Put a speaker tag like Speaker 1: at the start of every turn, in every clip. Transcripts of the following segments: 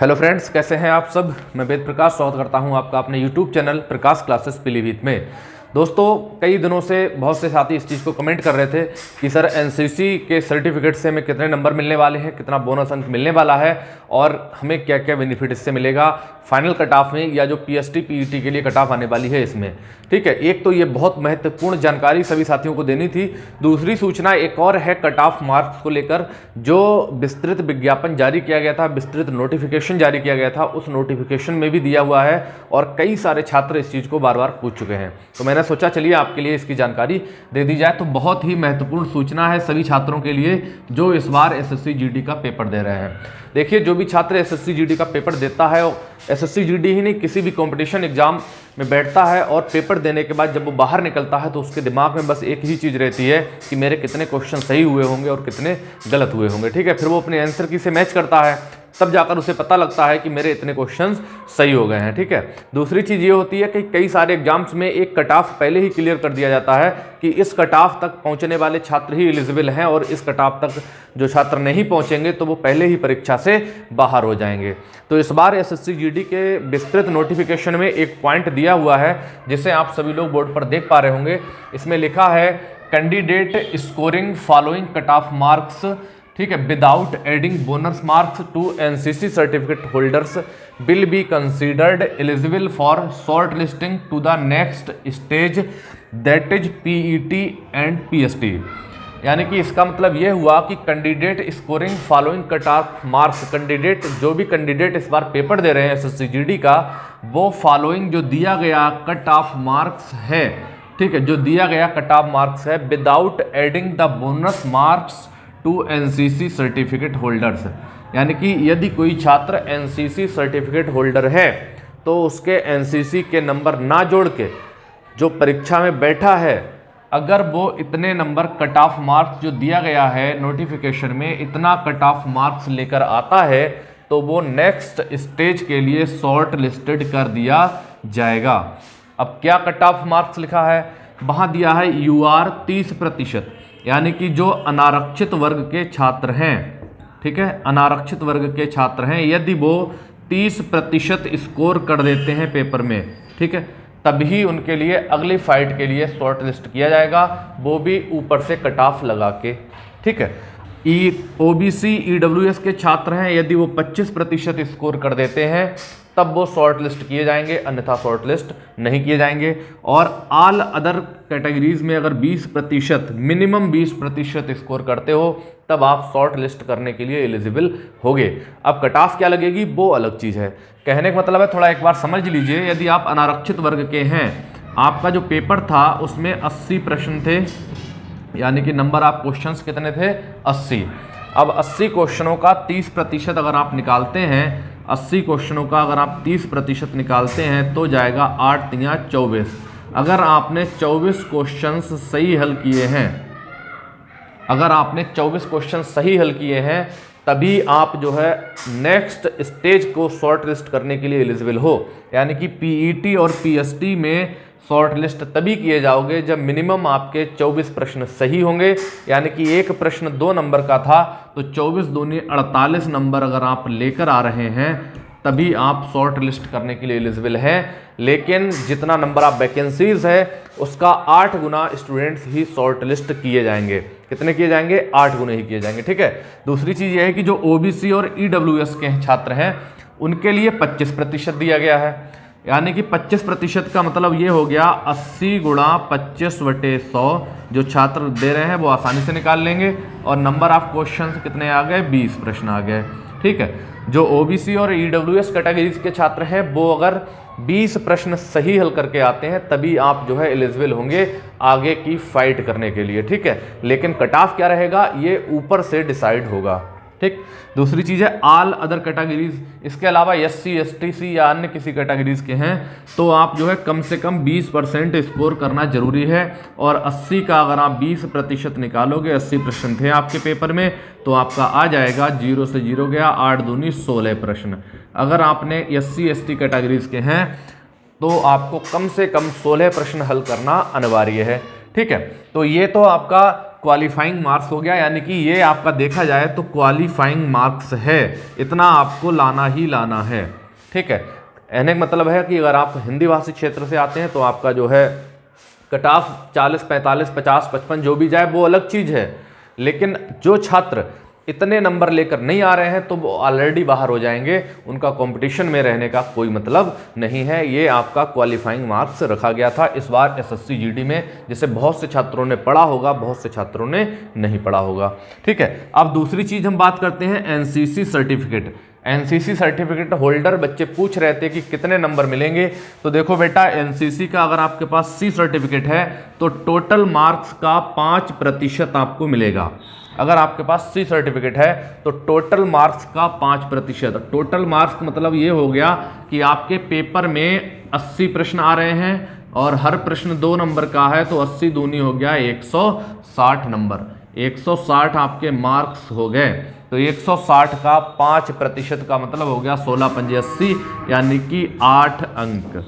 Speaker 1: Hello friends, कैसे हैं आप सब। मैं वेद प्रकाश स्वागत करता हूं आपका अपने यूट्यूब चैनल प्रकाश क्लासेस पीलीभीत में। दोस्तों, कई दिनों से बहुत से साथी इस चीज़ को कमेंट कर रहे थे कि सर एनसीसी के सर्टिफिकेट से हमें कितने नंबर मिलने वाले हैं, कितना बोनस अंक मिलने वाला है और हमें क्या क्या बेनिफिट इससे मिलेगा फाइनल कट ऑफ में या जो पीएसटी पीईटी के लिए कट ऑफ आने वाली है इसमें। ठीक है, एक तो ये बहुत महत्वपूर्ण जानकारी सभी साथियों को देनी थी। दूसरी सूचना एक और है कट ऑफ मार्क्स को लेकर, जो विस्तृत विज्ञापन जारी किया गया था, विस्तृत नोटिफिकेशन जारी किया गया था, उस नोटिफिकेशन में भी दिया हुआ है और कई सारे छात्र इस चीज़ को बार बार पूछ चुके हैं। तो मैंने सोचा चलिए आपके लिए इसकी जानकारी दे दी जाए। तो बहुत ही महत्वपूर्ण सूचना है सभी छात्रों के लिए जो इस बार एसएससी जीडी का पेपर दे रहे हैं। देखिए, जो भी छात्र एसएससी जीडी का पेपर देता है, एसएससी जीडी ही नहीं किसी भी कंपटीशन एग्जाम में बैठता है और पेपर देने के बाद जब वो बाहर निकलता है तो उसके दिमाग में बस एक ही चीज़ रहती है कि मेरे कितने क्वेश्चन सही हुए होंगे और कितने गलत हुए होंगे। ठीक है, फिर वो अपने आंसर की से मैच करता है, तब जाकर उसे पता लगता है कि मेरे इतने क्वेश्चंस सही हो गए हैं। ठीक है, दूसरी चीज़ ये होती है कि कई सारे एग्जाम्स में एक कट ऑफ पहले ही क्लियर कर दिया जाता है कि इस कट ऑफ तक पहुंचने वाले छात्र ही एलिजिबल हैं और इस कट ऑफ तक जो छात्र नहीं पहुंचेंगे तो वो पहले ही परीक्षा से बाहर हो जाएंगे। तो इस बार एसएससी जीडी के विस्तृत नोटिफिकेशन में एक पॉइंट दिया हुआ है जिसे आप सभी लोग बोर्ड पर देख पा रहे होंगे। इसमें लिखा है candidate scoring following cut off marks, ठीक है, without adding bonus marks to NCC certificate holders will be considered eligible for short listing to the next stage that is PET and PST. यानी कि इसका मतलब यह हुआ कि candidate scoring following cut off marks, candidate जो भी candidate इस बार पेपर दे रहे हैं एसएससी जीडी का, वो फॉलोइंग जो दिया गया कट ऑफ मार्क्स है, ठीक है, जो दिया गया कट ऑफ मार्क्स है without adding the bonus marks to NCC certificate holders. यानी कि यदि कोई छात्र एनसीसी सर्टिफिकेट होल्डर है तो उसके एनसीसी के नंबर ना जोड़ के जो परीक्षा में बैठा है, अगर वो इतने नंबर कट ऑफ मार्क्स जो दिया गया है नोटिफिकेशन में, इतना कट ऑफ मार्क्स लेकर आता है तो वो नेक्स्ट स्टेज के लिए शॉर्ट लिस्टेड कर दिया जाएगा। अब क्या कट ऑफ मार्क्स लिखा है, वहाँ दिया है यूआर 30%, यानी कि जो अनारक्षित वर्ग के छात्र हैं, ठीक है, अनारक्षित वर्ग के छात्र हैं, यदि वो 30% स्कोर कर देते हैं पेपर में, ठीक है, तभी उनके लिए अगली फाइट के लिए शॉर्ट लिस्ट किया जाएगा, वो भी ऊपर से कट ऑफ लगा के। ठीक है, ओबीसी ईडब्ल्यूएस के छात्र हैं, यदि वो 25% स्कोर कर देते हैं तब वो शॉर्ट लिस्ट किए जाएंगे, अन्यथा शॉर्ट लिस्ट नहीं किए जाएंगे। और ऑल अदर कैटेगरीज में अगर 20%, मिनिमम 20% स्कोर करते हो तब आप शॉर्ट लिस्ट करने के लिए एलिजिबल होगे। अब कट ऑफ क्या लगेगी वो अलग चीज़ है। कहने का मतलब है, थोड़ा एक बार समझ लीजिए, यदि आप अनारक्षित वर्ग के हैं, आपका जो पेपर था उसमें 80 प्रश्न थे, यानी कि नंबर ऑफ क्वेश्चंस कितने थे, 80। अब 80 क्वेश्चनों का 30% अगर आप निकालते हैं, 80 क्वेश्चनों का अगर आप 30% निकालते हैं तो जाएगा 8 तिया 24। अगर आपने 24 क्वेश्चंस सही हल किए हैं, अगर आपने 24 क्वेश्चन सही हल किए हैं तभी आप जो है नेक्स्ट स्टेज को शॉर्ट लिस्ट करने के लिए एलिजिबल हो। यानी कि पीईटी और पीएसटी में शॉर्ट लिस्ट तभी किए जाओगे जब मिनिमम आपके 24 प्रश्न सही होंगे। यानी कि एक प्रश्न 2 नंबर का था तो 24 दूनी 48 नंबर अगर आप लेकर आ रहे हैं तभी आप शॉर्ट लिस्ट करने के लिए एलिजिबल हैं। लेकिन जितना नंबर ऑफ वैकेंसीज है उसका 8 गुना स्टूडेंट्स ही शॉर्ट लिस्ट किए जाएंगे। कितने किए जाएंगे, 8 गुने ही किए जाएंगे। ठीक है, दूसरी चीज़ यह है कि जो ओबीसी और ईडब्ल्यूएस के छात्र हैं उनके लिए 25% दिया गया है। यानी कि 25% का मतलब ये हो गया 80 गुणा 25/100 जो छात्र दे रहे हैं वो आसानी से निकाल लेंगे और नंबर ऑफ क्वेश्चन कितने आ गए, 20 प्रश्न आ गए। ठीक है, जो ओबीसी और ईडब्ल्यूएस कैटेगरीज के छात्र हैं वो अगर 20 प्रश्न सही हल करके आते हैं तभी आप जो है एलिजिबल होंगे आगे की फाइट करने के लिए। ठीक है, लेकिन कट ऑफ क्या रहेगा ये ऊपर से डिसाइड होगा। ठीक, दूसरी चीज़ है ऑल अदर कैटेगरीज, इसके अलावा एससी एसटी या अन्य किसी कैटेगरीज के हैं तो आप जो है कम से कम 20% स्कोर करना जरूरी है। और 80 का अगर आप 20% निकालोगे, 80 प्रश्न थे आपके पेपर में, तो आपका आ जाएगा 0 से 0 गया, 8 दूनी 16 प्रश्न। अगर आपने एससी एसटी कैटेगरीज के हैं तो आपको कम से कम 16 प्रश्न हल करना अनिवार्य है। ठीक है, तो ये तो आपका क्वालिफाइंग मार्क्स हो गया, यानी कि ये आपका देखा जाए तो क्वालिफाइंग मार्क्स है, इतना आपको लाना ही लाना है। ठीक है, कहने का मतलब है कि अगर आप हिंदी भाषी क्षेत्र से आते हैं तो आपका जो है कट ऑफ 40, 45, 50, 55 जो भी जाए वो अलग चीज़ है, लेकिन जो छात्र इतने नंबर लेकर नहीं आ रहे हैं तो वो ऑलरेडी बाहर हो जाएंगे, उनका कंपटीशन में रहने का कोई मतलब नहीं है। ये आपका क्वालिफाइंग मार्क्स रखा गया था इस बार एसएससी जीडी में, जिसे बहुत से छात्रों ने पढ़ा होगा, बहुत से छात्रों ने नहीं पढ़ा होगा। ठीक है, अब दूसरी चीज़ हम बात करते हैं NCC certificate. NCC certificate holder बच्चे पूछ रहे थे कि कितने नंबर मिलेंगे, तो देखो बेटा एनसीसी का अगर आपके पास सी सर्टिफिकेट है तो टोटल मार्क्स का 5% आपको मिलेगा। अगर आपके पास सी सर्टिफिकेट है तो टोटल मार्क्स का 5%। टोटल मार्क्स मतलब ये हो गया कि आपके पेपर में 80 प्रश्न आ रहे हैं और हर प्रश्न 2 नंबर का है, तो 80 दूनी हो गया 160 नंबर, 160 आपके मार्क्स हो गए। तो 160 का 5% का मतलब हो गया 16 पंजे 80, यानी कि 8 अंक।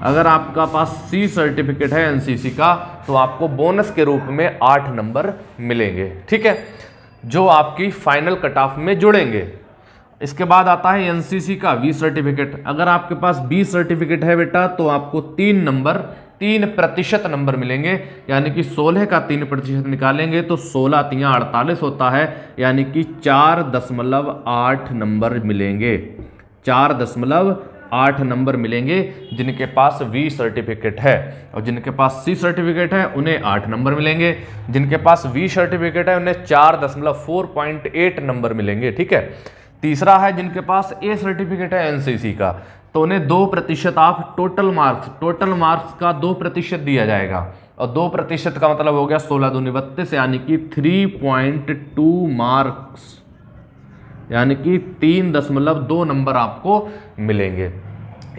Speaker 1: अगर आपका पास सी सर्टिफिकेट है एनसीसी का तो आपको बोनस के रूप में 8 नंबर मिलेंगे। ठीक है, जो आपकी फाइनल कट ऑफ में जुड़ेंगे। इसके बाद आता है एनसीसी का वी सर्टिफिकेट। अगर आपके पास बी सर्टिफिकेट है बेटा तो आपको 3% नंबर मिलेंगे, यानी कि 16 का 3% निकालेंगे तो 16 तियां 48 होता है, यानी कि 4.8 नंबर मिलेंगे। 4.8 नंबर मिलेंगे जिनके पास वी सर्टिफिकेट है, और जिनके पास सी सर्टिफिकेट है उन्हें 8 नंबर मिलेंगे। जिनके पास वी सर्टिफिकेट है उन्हें 4.8 नंबर मिलेंगे। ठीक है, तीसरा है जिनके पास ए सर्टिफिकेट है एनसीसी का, तो उन्हें 2% ऑफ टोटल मार्क्स का 2% दिया जाएगा, और 2% का मतलब हो गया 16 दूनी 32, यानी कि 3.2 मार्क्स, यानी कि 3.2 नंबर आपको मिलेंगे।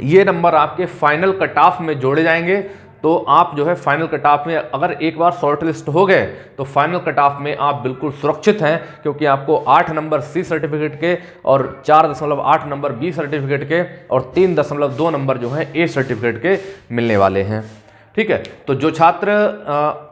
Speaker 1: ये नंबर आपके फाइनल कट ऑफ में जोड़े जाएंगे, तो आप जो है फाइनल कट ऑफ में अगर एक बार शॉर्ट लिस्ट हो गए तो फाइनल कट ऑफ में आप बिल्कुल सुरक्षित हैं, क्योंकि आपको 8 नंबर सी सर्टिफिकेट के और 4.8 नंबर बी सर्टिफिकेट के और 3.2 नंबर जो हैं ए सर्टिफिकेट के मिलने वाले हैं। ठीक है, तो जो छात्र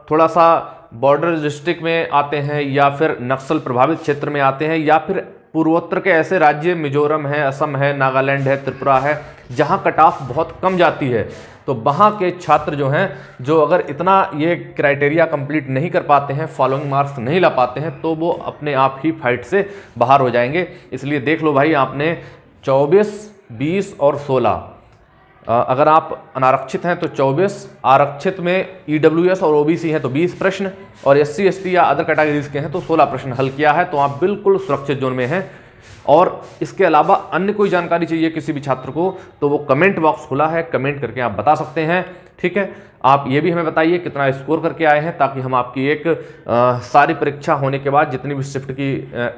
Speaker 1: थोड़ा सा बॉर्डर डिस्ट्रिक्ट में आते हैं या फिर नक्सल प्रभावित क्षेत्र में आते हैं या फिर पूर्वोत्तर के ऐसे राज्य मिजोरम है, असम है, नागालैंड है, त्रिपुरा है, जहां कट ऑफ बहुत कम जाती है, तो वहाँ के छात्र जो हैं, जो अगर इतना ये क्राइटेरिया कंप्लीट नहीं कर पाते हैं, फॉलोइंग मार्क्स नहीं ला पाते हैं, तो वो अपने आप ही फाइट से बाहर हो जाएंगे। इसलिए देख लो भाई, आपने 24, 20 और 16, अगर आप अनारक्षित हैं तो 24, आरक्षित में ईडब्ल्यूएस और ओबीसी हैं तो 20 प्रश्न, और एससी एसटी या अदर कैटेगरीज के हैं तो 16 प्रश्न हल किया है, तो आप बिल्कुल सुरक्षित जोन में हैं। और इसके अलावा अन्य कोई जानकारी चाहिए किसी भी छात्र को तो वो कमेंट बॉक्स खुला है, कमेंट करके आप बता सकते हैं। ठीक है, आप ये भी हमें बताइए कितना स्कोर करके आए हैं, ताकि हम आपकी एक सारी परीक्षा होने के बाद जितनी भी शिफ्ट की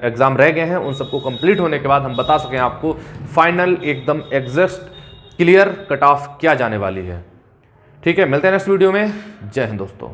Speaker 1: एग्ज़ाम रह गए हैं उन सबको कंप्लीट होने के बाद हम बता सकें आपको फाइनल एकदम एग्जैक्ट क्लियर कट ऑफ क्या जाने वाली है। ठीक है, मिलते हैं नेक्स्ट वीडियो में। जय हिंद दोस्तों।